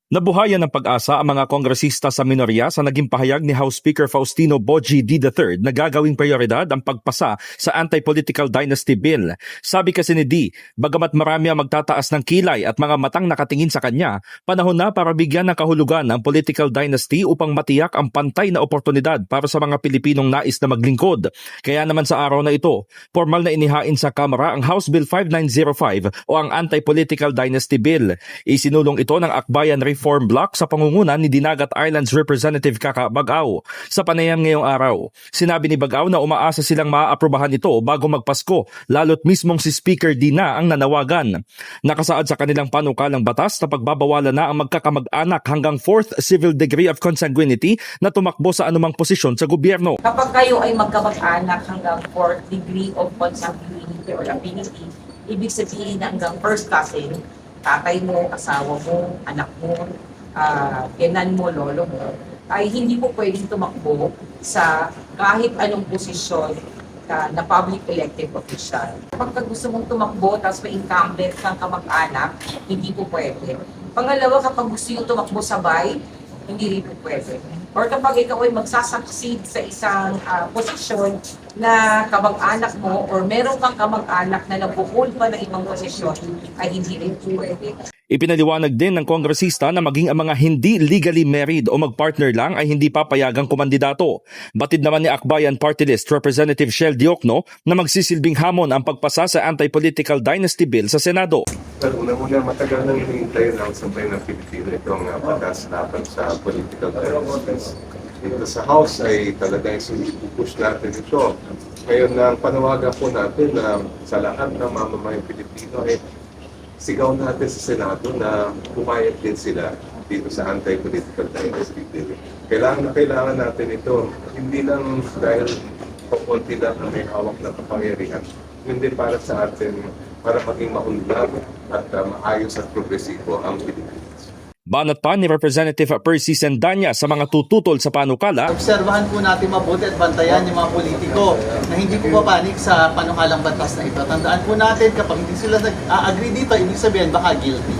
Nabuhayan ng pag-asa ang mga kongresista sa minorya sa naging pahayag ni House Speaker Faustino Boji D. III na gagawing prioridad ang pagpasa sa Anti-Political Dynasty Bill. Sabi kasi ni D, bagamat marami ang magtataas ng kilay at mga matang nakatingin sa kanya, panahon na para bigyan ng kahulugan ang political dynasty upang matiyak ang pantay na oportunidad para sa mga Pilipinong nais na maglingkod. Kaya naman sa araw na ito, formal na inihain sa Kamara ang House Bill 5905 o ang Anti-Political Dynasty Bill. Isinulong ito ng Akbayan Reform Bloc sa pangunguna ni Dinagat Islands Representative Kaka Bagao. Sa panayam ngayong araw, sinabi ni Bagao na umaasa silang maaaprubahan ito bago magpasko, lalo't mismong si Speaker Dina ang nanawagan. Nakasaad sa kanilang panukalang batas na pagbabawalan na ang magkakamag-anak hanggang 4th civil degree of consanguinity na tumakbo sa anumang posisyon sa gobyerno. Kapag kayo ay magkamag-anak hanggang 4th degree of consanguinity or affinity, ibig sabihin na hanggang first cousin, tatay mo, asawa mo, anak mo, biyanan mo, lolo mo, ay hindi po pwedeng tumakbo sa kahit anong posisyon na public elected official. Kapag gusto mong tumakbo, tapos may incumbent kang kamag-anak, hindi po pwede. Pangalawa, kapag gusto yung tumakbo sabay, hindi rin po pwede. Or kapag ikaw ay magsasucceed sa isang posisyon na kamag-anak mo or meron kang kamag-anak na nag-hold pa ng ibang posisyon, ay hindi rin po pwede. Ipinaliwanag din ng kongresista na maging ang mga hindi legally married o magpartner lang ay hindi papayagang kumandidato. Batid naman ni Akbayan Party List Representative Shell Diokno na magsisilbing hamon ang pagpasa sa Anti-Political Dynasty Bill sa Senado. Una-una, matagal nang hinihintay ng sabay ng Pilipino itong batas laban sa political dynasties. Dito sa House ay talagang push natin ito. Ngayon, ang panawagan po natin na sa lahat ng mamamayang Pilipino ay sigaw natin sa Senado na pumayag din sila dito sa Anti-Political Dynasty Bill. Kailangan natin ito, hindi lang dahil kukunti lang na may hawak na kapangyarihan, hindi para sa atin, para maging maunlad at maayos at progresibo ang Pilipinas. Banat pa ni Representative Percy Sendanya sa mga tututol sa panukala. Obserbahan po natin mabuti at bantayan yung mga politiko na hindi po papanik sa panukalang batas na ito. Tandaan po natin kapag hindi sila nag-agree dito, ibig sabihin baka guilty.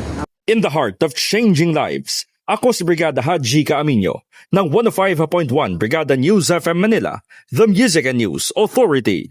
In the heart of changing lives, ako si Brigada Haji Caaminio ng 105.1 Brigada News FM Manila, the Music and News Authority.